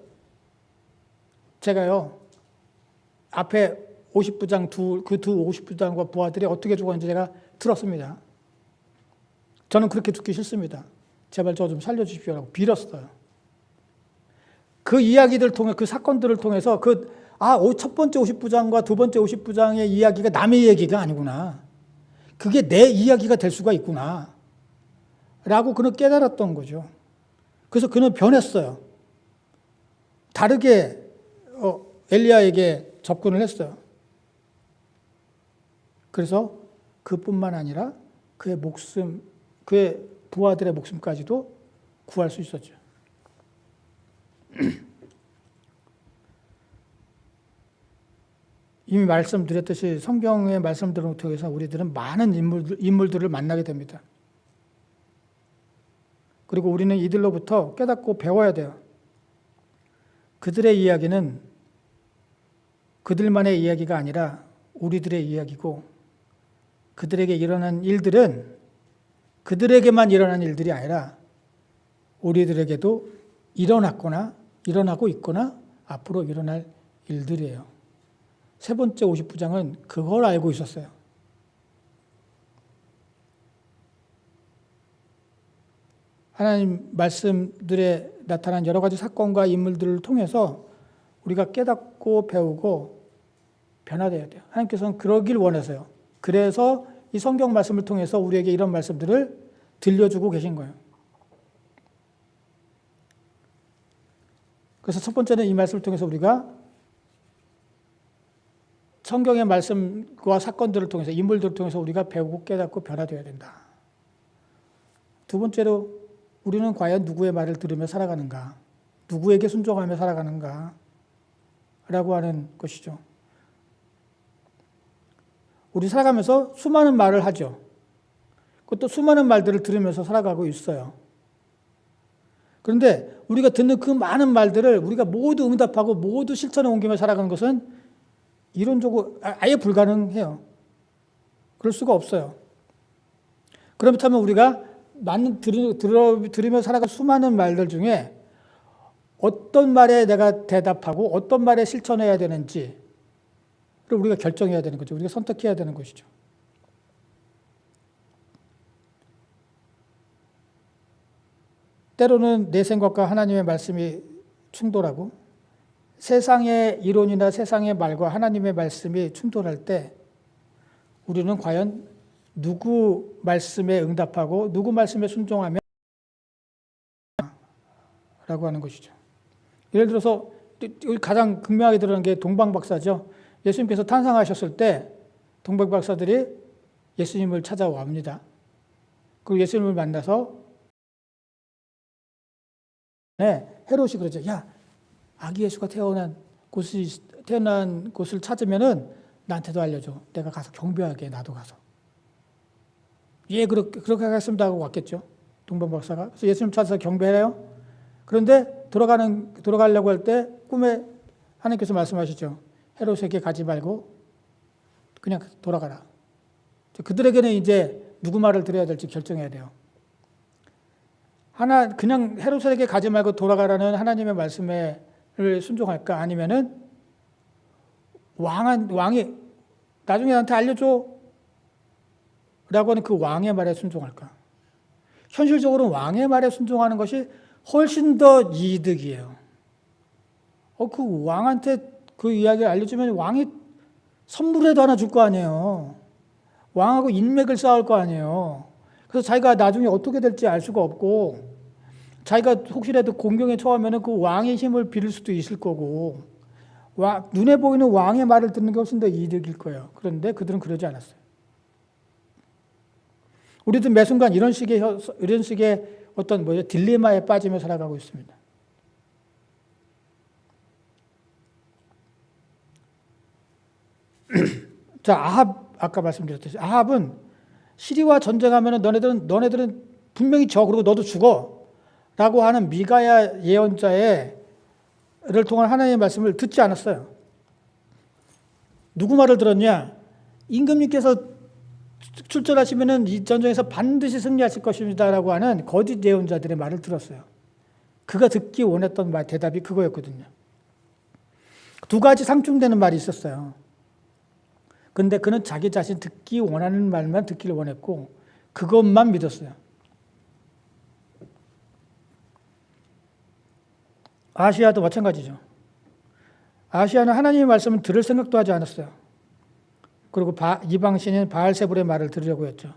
제가요 앞에 50부장 그 두 50부장과 부하들이 어떻게 죽었는지 제가 들었습니다. 저는 그렇게 죽기 싫습니다. 제발 저 좀 살려주십시오라고 빌었어요. 그 이야기들 통해 그 사건들을 통해서 첫 번째 50부장과 두 번째 50부장의 이야기가 남의 얘기가 아니구나. 그게 내 이야기가 될 수가 있구나. 라고 그는 깨달았던 거죠. 그래서 그는 변했어요. 다르게 엘리야에게 접근을 했어요. 그래서 그뿐만 아니라 그의 부하들의 목숨까지도 구할 수 있었죠. 이미 말씀드렸듯이 성경의 말씀들을 통해서 우리들은 많은 인물들을 만나게 됩니다. 그리고 우리는 이들로부터 깨닫고 배워야 돼요. 그들의 이야기는 그들만의 이야기가 아니라 우리들의 이야기고, 그들에게 일어난 일들은 그들에게만 일어난 일들이 아니라 우리들에게도 일어났거나 일어나고 있거나 앞으로 일어날 일들이에요. 세 번째 50부장은 그걸 알고 있었어요. 하나님 말씀들에 나타난 여러 가지 사건과 인물들을 통해서 우리가 깨닫고 배우고 변화되어야 돼요. 하나님께서는 그러길 원하세요. 그래서 이 성경 말씀을 통해서 우리에게 이런 말씀들을 들려주고 계신 거예요. 그래서 첫 번째는 이 말씀을 통해서 우리가 성경의 말씀과 사건들을 통해서, 인물들을 통해서 우리가 배우고 깨닫고 변화되어야 된다. 두 번째로 우리는 과연 누구의 말을 들으며 살아가는가, 누구에게 순종하며 살아가는가 라고 하는 것이죠. 우리 살아가면서 수많은 말을 하죠. 그것도 수많은 말들을 들으면서 살아가고 있어요. 그런데 우리가 듣는 그 많은 말들을 우리가 모두 응답하고 모두 실천에 옮기며 살아가는 것은 이론적으로 아예 불가능해요. 그럴 수가 없어요. 그렇다면 우리가 들으며 살아갈 수많은 말들 중에 어떤 말에 내가 대답하고 어떤 말에 실천해야 되는지를 우리가 결정해야 되는 거죠. 우리가 선택해야 되는 것이죠. 때로는 내 생각과 하나님의 말씀이 충돌하고 세상의 이론이나 세상의 말과 하나님의 말씀이 충돌할 때 우리는 과연 누구 말씀에 응답하고 누구 말씀에 순종하며 라고 하는 것이죠. 예를 들어서 가장 극명하게 드러난 게 동방박사죠. 예수님께서 탄생하셨을 때 동방박사들이 예수님을 찾아옵니다. 그리고 예수님을 만나서 헤롯이 그러죠. 야, 아기 예수가 태어난 곳을 찾으면은 나한테도 알려줘. 내가 가서 경배하게 나도 가서. 예, 그렇게 하겠습니다 하고 왔겠죠. 동방박사가. 그래서 예수님 찾아서 경배해요. 그런데 돌아가려고 할 때 꿈에 하나님께서 말씀하시죠. 헤롯에게 가지 말고 그냥 돌아가라. 그들에게는 이제 누구 말을 들어야 될지 결정해야 돼요. 그냥 헤롯에게 가지 말고 돌아가라는 하나님의 말씀을 순종할까? 아니면은 왕이 나중에 나한테 알려줘 라고 하는 그 왕의 말에 순종할까? 현실적으로는 왕의 말에 순종하는 것이 훨씬 더 이득이에요. 그 왕한테 그 이야기를 알려주면 왕이 선물이라도 하나 줄 거 아니에요. 왕하고 인맥을 쌓을 거 아니에요. 그래서 자기가 나중에 어떻게 될지 알 수가 없고, 자기가 혹시라도 공경에 처하면 그 왕의 힘을 빌을 수도 있을 거고, 눈에 보이는 왕의 말을 듣는 게 훨씬 더 이득일 거예요. 그런데 그들은 그러지 않았어요. 우리도 매 순간 이런 식의 어떤 딜레마에 빠지며 살아가고 있습니다. 자, 아까 말씀드렸듯이 아합은 시리와 전쟁하면 너네들은 분명히 그리고 너도 죽어 라고 하는 미가야 예언자를 통한 하나님의 말씀을 듣지 않았어요. 누구 말을 들었냐? 임금님께서 출전하시면 이 전쟁에서 반드시 승리하실 것입니다 라고 하는 거짓 예언자들의 말을 들었어요. 그가 듣기 원했던 대답이 그거였거든요. 두 가지 상충되는 말이 있었어요. 근데 그는 자기 자신 듣기 원하는 말만 듣기를 원했고 그것만 믿었어요. 아시아도 마찬가지죠. 아시아는 하나님의 말씀을 들을 생각도 하지 않았어요. 그리고 이방신인 바알세불의 말을 들으려고 했죠.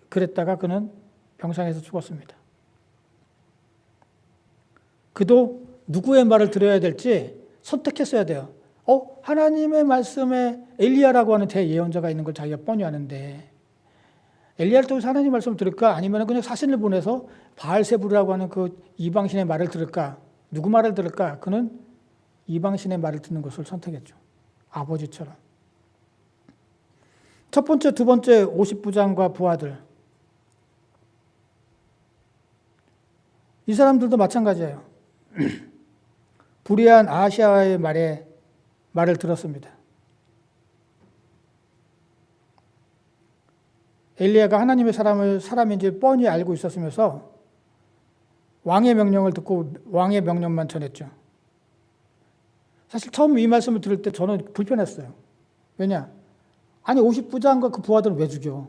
그랬다가 그는 병상에서 죽었습니다. 그도 누구의 말을 들어야 될지 선택했어야 돼요. 하나님의 말씀에 엘리야라고 하는 대예언자가 있는 걸 자기가 뻔히 아는데 엘리야를 통해서 하나님의 말씀을 들을까? 아니면 그냥 사신을 보내서 바알세불이라고 하는 그 이방신의 말을 들을까? 누구 말을 들을까? 그는 이방신의 말을 듣는 것을 선택했죠. 아버지처럼. 첫 번째, 두 번째 50부장과 부하들. 이 사람들도 마찬가지예요. 불의한 아시아의 말을 들었습니다. 엘리야가 하나님의 사람인지 뻔히 알고 있었으면서 왕의 명령을 듣고 왕의 명령만 전했죠. 사실 처음 이 말씀을 들을 때 저는 불편했어요. 왜냐? 아니 50부장과 그 부하들은 왜 죽여?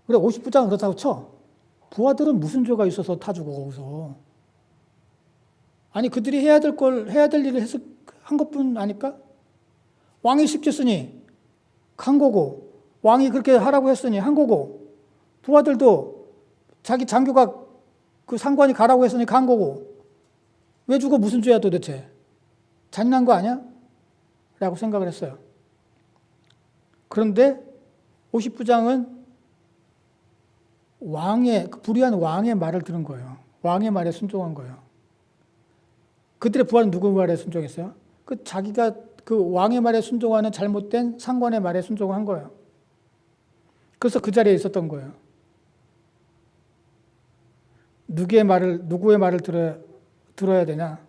그래 50부장은 그렇다고 쳐. 부하들은 무슨 죄가 있어서 타 죽어 거기서. 아니 그들이 해야 될 일을 한 것뿐 아닐까? 왕이 시켰으니 한 거고 왕이 그렇게 하라고 했으니 한 거고 부하들도 자기 장교가 그 상관이 가라고 했으니 간 거고 왜 죽어? 무슨 죄야 도대체? 잔인한 거 아니야? 라고 생각을 했어요. 그런데 50부장은 불의한 왕의 말을 들은 거예요. 왕의 말에 순종한 거예요. 그들의 부하는 누구 말에 순종했어요? 자기가 그 왕의 말에 순종하는 잘못된 상관의 말에 순종한 거예요. 그래서 그 자리에 있었던 거예요. 누구의 말을 들어야 되냐?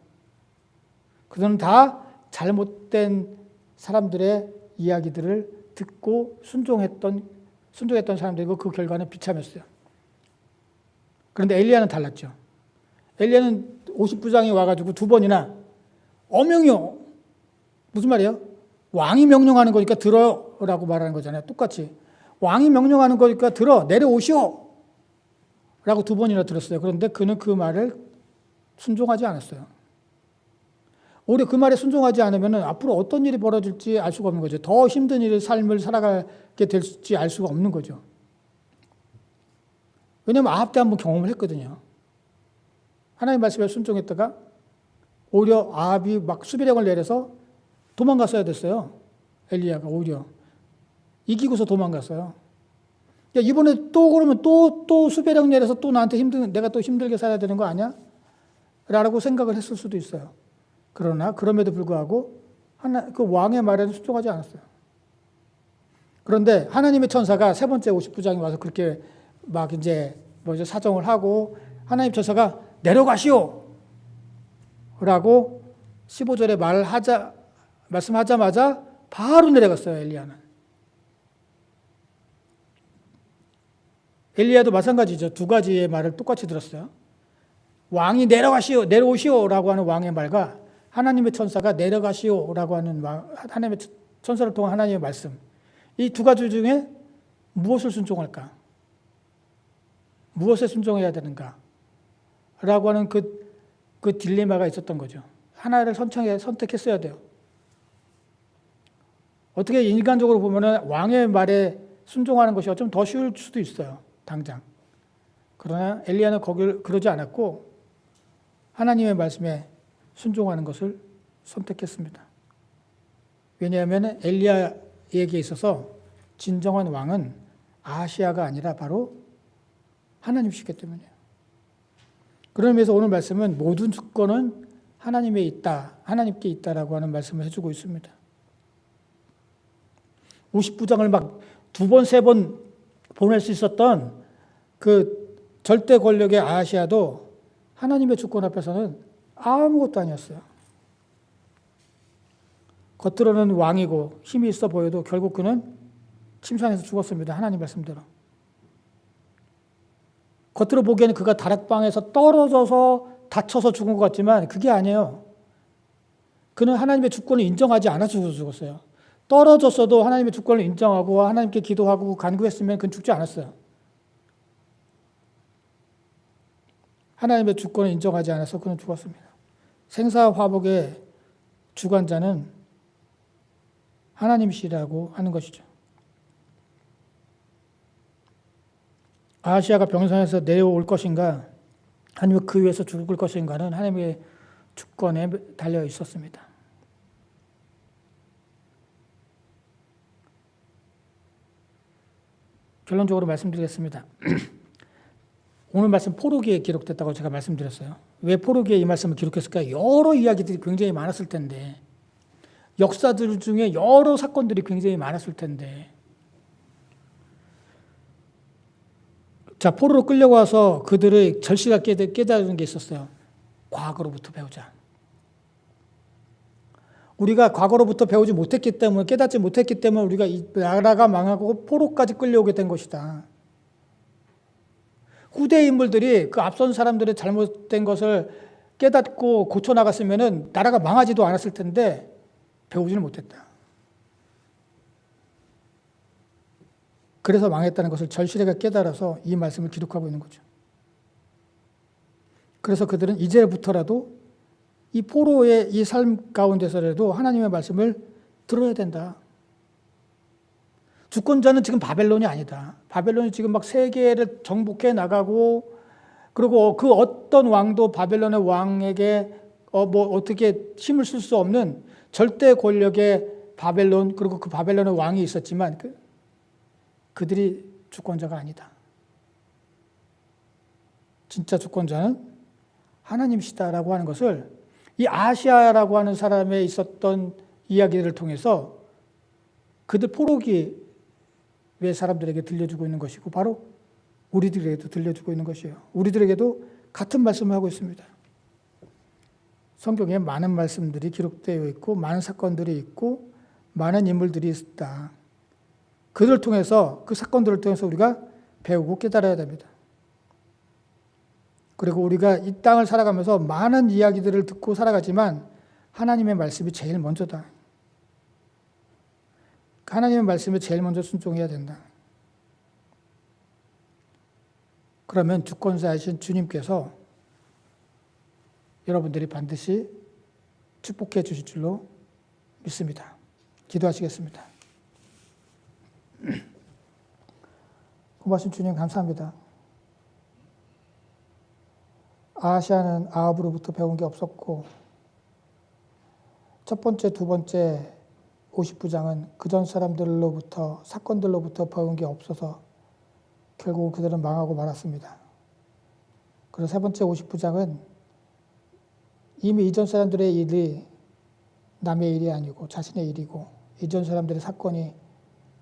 그들은 다 잘못된 사람들의 이야기들을 듣고 순종했던 사람들이고 그 결과는 비참했어요. 그런데 엘리야는 달랐죠. 엘리야는 50부장이 와가지고 두 번이나 어명이요. 무슨 말이에요? 왕이 명령하는 거니까 들어라고 말하는 거잖아요. 똑같이. 왕이 명령하는 거니까 들어, 내려오시오. 라고 두 번이나 들었어요. 그런데 그는 그 말을 순종하지 않았어요. 오히려 그 말에 순종하지 않으면 앞으로 어떤 일이 벌어질지 알 수가 없는 거죠. 더 힘든 삶을 살아가게 될지 알 수가 없는 거죠. 왜냐하면 아합 때 한번 경험을 했거든요. 하나님 말씀에 순종했다가 오히려 아합이 막 수비령을 내려서 도망갔어야 됐어요. 엘리야가 오히려 이기고서 도망갔어요. 야, 이번에 또 그러면 또 수비령 내려서 또 내가 또 힘들게 살아야 되는 거 아니야? 라고 생각을 했을 수도 있어요. 그러나 그럼에도 불구하고 그 왕의 말에는 순종하지 않았어요. 그런데 하나님의 천사가 세 번째 50부장이 와서 그렇게 막 이제 사정을 하고 하나님 천사가 내려가시오! 라고 15절에 말씀하자마자 바로 내려갔어요, 엘리야는. 엘리야도 마찬가지죠. 두 가지의 말을 똑같이 들었어요. 왕이 내려오시오! 라고 하는 왕의 말과 하나님의 천사가 내려가시오! 라고 하는 하나님의 천사를 통한 하나님의 말씀. 이 두 가지 중에 무엇을 순종할까? 무엇에 순종해야 되는가? 라고 하는 그 딜레마가 있었던 거죠. 하나를 선택했어야 돼요. 어떻게 인간적으로 보면은 왕의 말에 순종하는 것이 좀 더 쉬울 수도 있어요. 당장. 그러나 엘리야는 거길 그러지 않았고 하나님의 말씀에 순종하는 것을 선택했습니다. 왜냐하면 엘리야에게 있어서 진정한 왕은 아하시아가 아니라 바로 하나님이시기 때문이에요. 그런 의미에서 오늘 말씀은 모든 주권은 하나님께 있다라고 하는 말씀을 해주고 있습니다. 50부장을 막 2번, 3번 보낼 수 있었던 그 절대 권력의 아하시아도 하나님의 주권 앞에서는 아무것도 아니었어요. 겉으로는 왕이고 힘이 있어 보여도 결국 그는 침상에서 죽었습니다. 하나님 말씀대로. 겉으로 보기에는 그가 다락방에서 떨어져서 다쳐서 죽은 것 같지만 그게 아니에요. 그는 하나님의 주권을 인정하지 않아서 죽었어요. 떨어졌어도 하나님의 주권을 인정하고 하나님께 기도하고 간구했으면 그는 죽지 않았어요. 하나님의 주권을 인정하지 않아서 그는 죽었습니다. 생사화복의 주관자는 하나님이시라고 하는 것이죠. 아하시아가 병상에서 내려올 것인가 아니면 그 위에서 죽을 것인가는 하나님의 주권에 달려 있었습니다. 결론적으로 말씀드리겠습니다. 오늘 말씀 포로기에 기록됐다고 제가 말씀드렸어요. 왜 포로기에 이 말씀을 기록했을까요? 여러 이야기들이 굉장히 많았을 텐데 역사들 중에 여러 사건들이 굉장히 많았을 텐데 자, 포로로 끌려와서 그들의 절실하게 깨달은 게 있었어요. 과거로부터 배우자. 우리가 과거로부터 배우지 못했기 때문에 깨닫지 못했기 때문에 우리가 이 나라가 망하고 포로까지 끌려오게 된 것이다. 후대 인물들이 그 앞선 사람들의 잘못된 것을 깨닫고 고쳐나갔으면 나라가 망하지도 않았을 텐데 배우지는 못했다. 그래서 망했다는 것을 절실하게 깨달아서 이 말씀을 기록하고 있는 거죠. 그래서 그들은 이제부터라도 이 포로의 이 삶 가운데서라도 하나님의 말씀을 들어야 된다. 주권자는 지금 바벨론이 아니다. 바벨론이 지금 막 세계를 정복해 나가고 그리고 그 어떤 왕도 바벨론의 왕에게 어떻게 힘을 쓸 수 없는 절대 권력의 바벨론 그리고 그 바벨론의 왕이 있었지만 그들이 주권자가 아니다. 진짜 주권자는 하나님이시다라고 하는 것을 이 아시아라고 하는 사람에 있었던 이야기를 통해서 그들 포로기의 사람들에게 들려주고 있는 것이고 바로 우리들에게도 들려주고 있는 것이에요. 우리들에게도 같은 말씀을 하고 있습니다. 성경에 많은 말씀들이 기록되어 있고 많은 사건들이 있고 많은 인물들이 있다. 그들을 통해서 그 사건들을 통해서 우리가 배우고 깨달아야 됩니다. 그리고 우리가 이 땅을 살아가면서 많은 이야기들을 듣고 살아가지만 하나님의 말씀이 제일 먼저다. 하나님의 말씀에 제일 먼저 순종해야 된다. 그러면 주권자이신 주님께서 여러분들이 반드시 축복해 주실 줄로 믿습니다. 기도하시겠습니다. 고마우신 주님 감사합니다. 아하시아는 아합으로부터 배운 게 없었고 첫 번째, 두 번째 50부장은 그전 사람들로부터 사건들로부터 배운 게 없어서 결국 그들은 망하고 말았습니다. 그리고 세 번째 50부장은 이미 이전 사람들의 일이 남의 일이 아니고 자신의 일이고 이전 사람들의 사건이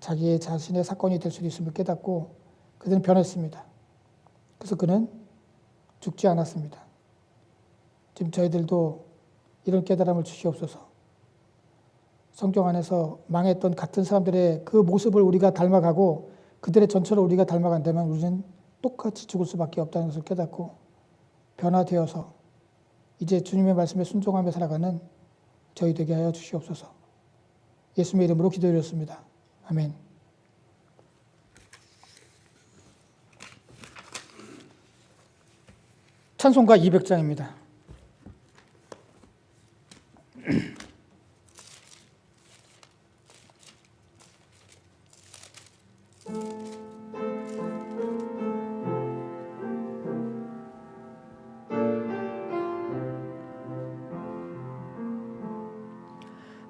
자신의 사건이 될 수도 있음을 깨닫고 그들은 변했습니다. 그래서 그는 죽지 않았습니다. 지금 저희들도 이런 깨달음을 주시옵소서. 성경 안에서 망했던 같은 사람들의 그 모습을 우리가 닮아가고 그들의 전처를 우리가 닮아간다면 우리는 똑같이 죽을 수밖에 없다는 것을 깨닫고 변화되어서 이제 주님의 말씀에 순종하며 살아가는 저희 되게 하여 주시옵소서. 예수님의 이름으로 기도드렸습니다. 아멘. 찬송가 200장입니다.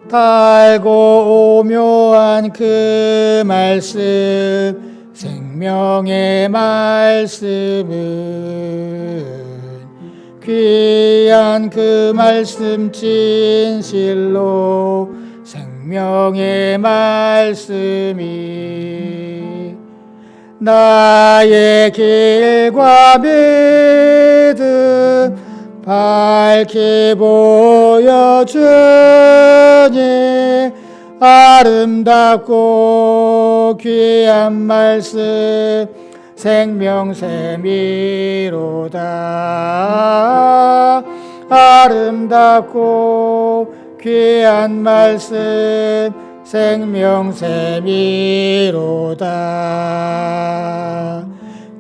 달고 오묘한 그 말씀, 생명의 말씀은 귀한 그 말씀 진실로 생명의 말씀이 나의 길과 믿음 밝히 보여주니 아름답고 귀한 말씀 생명샘이로다. 아름답고 귀한 말씀 생명샘이로다.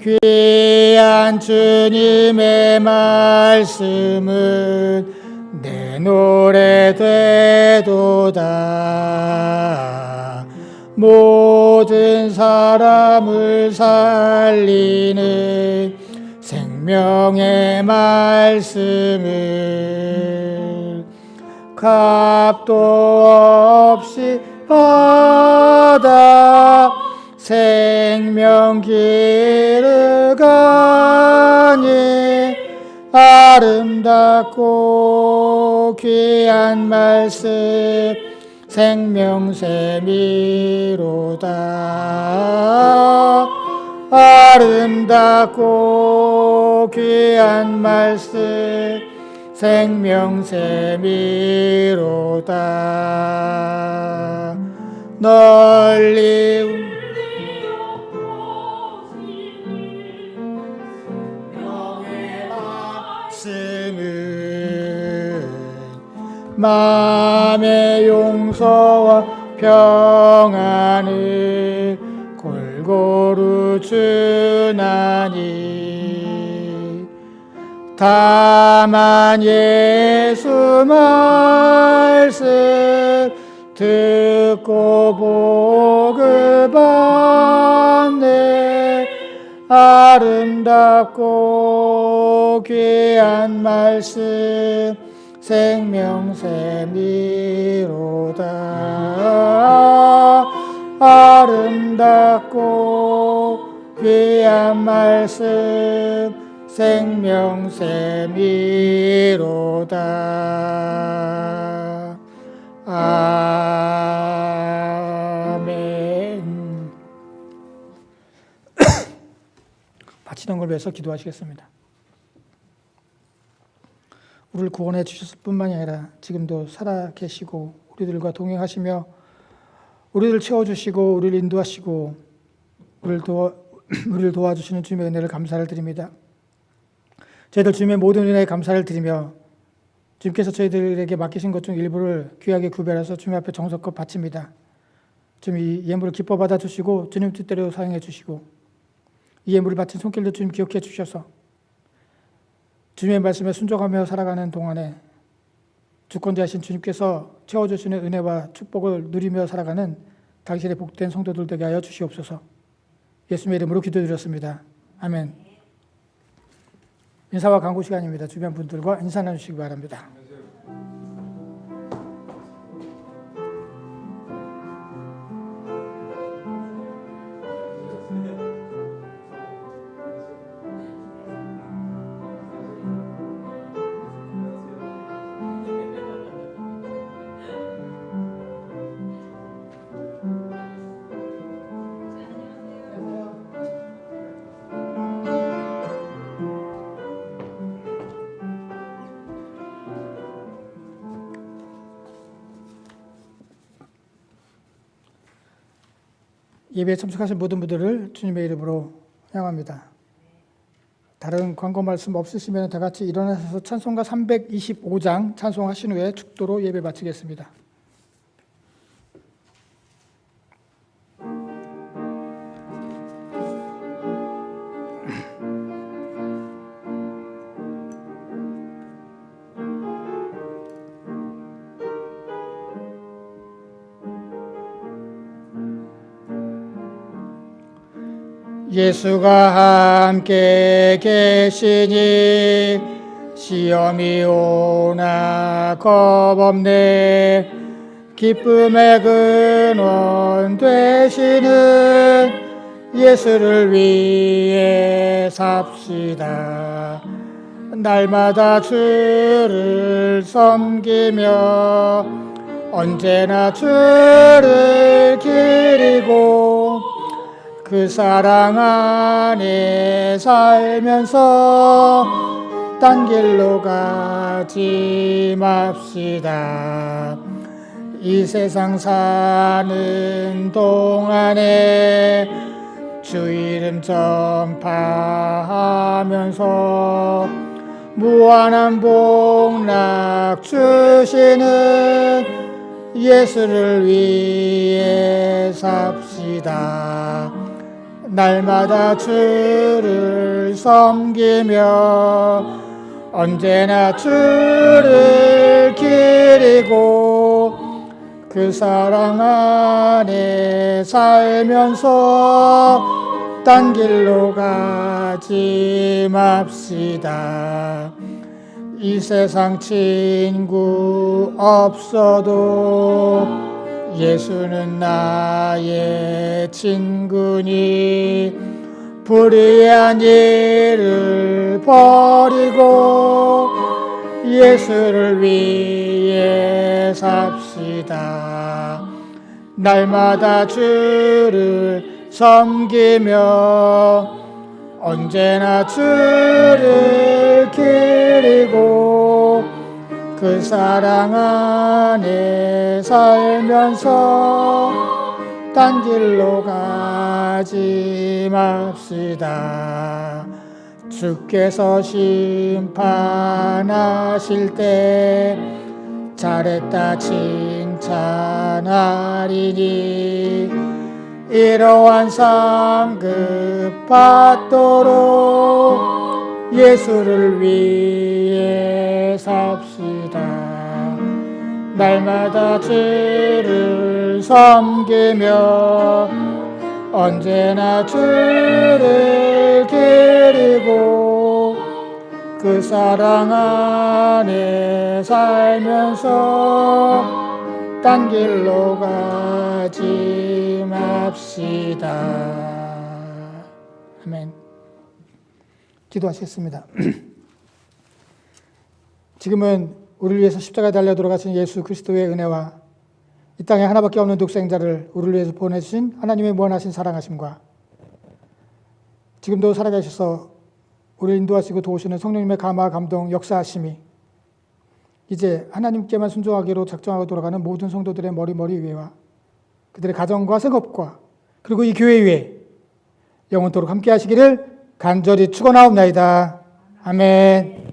귀한 주님의 말씀은 내 노래 되도다. 모든 사람을 살리는 생명의 말씀을 값도 없이 받아 생명 길을 가니 아름답고 귀한 말씀 생명샘이로다. 아름답고 귀한 말씀 생명샘이로다. 널리 마음의 용서와 평안을 골고루 주나니 다만 예수 말씀 듣고 복을 받네. 아름답고 귀한 말씀 생명샘이로다. 아름답고 귀한 말씀 생명샘이로다. 아멘. 바치던 걸 위해서 기도하시겠습니다. 우리를 구원해 주셨을 뿐만이 아니라 지금도 살아 계시고 우리들과 동행하시며 우리를 채워주시고 우리를 인도하시고 우리를 도와주시는 주님의 은혜를 감사를 드립니다. 저희들 주님의 모든 은혜에 감사를 드리며 주님께서 저희들에게 맡기신 것 중 일부를 귀하게 구별해서 주님 앞에 정성껏 바칩니다. 주님 이 예물을 기뻐 받아주시고 주님 뜻대로 사용해 주시고 이 예물을 바친 손길도 주님 기억해 주셔서 주님의 말씀에 순종하며 살아가는 동안에 주권자이신 주님께서 채워주시는 은혜와 축복을 누리며 살아가는 당신의 복된 성도들 되게 하여 주시옵소서. 예수님의 이름으로 기도드렸습니다. 아멘. 인사와 강구 시간입니다. 주변 분들과 인사 나누시기 바랍니다. 예배에 참석하신 모든 분들을 주님의 이름으로 환영합니다. 다른 광고 말씀 없으시면 다 같이 일어나셔서 찬송가 325장 찬송하신 후에 축도로 예배 마치겠습니다. 예수가 함께 계시니 시험이 오나 겁없네. 기쁨의 근원 되시는 예수를 위해 삽시다. 날마다 주를 섬기며 언제나 주를 기리고 그 사랑 안에 살면서 딴 길로 가지 맙시다. 이 세상 사는 동안에 주 이름 전파하면서 무한한 복락 주시는 예수를 위해 삽시다. 날마다 주를 섬기며 언제나 주를 기리고 그 사랑 안에 살면서 딴 길로 가지 맙시다. 이 세상 친구 없어도 예수는 나의 친구니 불의한 일을 버리고 예수를 위해 삽시다. 날마다 주를 섬기며 언제나 주를 기리고 그 사랑 안에 살면서 딴 길로 가지 맙시다. 주께서 심판하실 때 잘했다 칭찬하리니 이러한 상급 받도록 예수를 위해 삽시다. 날마다 주를 섬기며 언제나 주를 기리고 그 사랑 안에 살면서 딴 길로 가지 맙시다. 아멘. 기도하시겠습니다. 지금은 우리를 위해서 십자가에 달려 돌아가신 예수 그리스도의 은혜와 이 땅에 하나밖에 없는 독생자를 우리를 위해서 보내주신 하나님의 무한하신 사랑하심과 지금도 살아계셔서 우리를 인도하시고 도우시는 성령님의 감화 감동 역사하심이 이제 하나님께만 순종하기로 작정하고 돌아가는 모든 성도들의 머리 위에와 그들의 가정과 생업과 그리고 이 교회 위에 영원토록 함께 하시기를 간절히 축원하옵나이다. 아멘.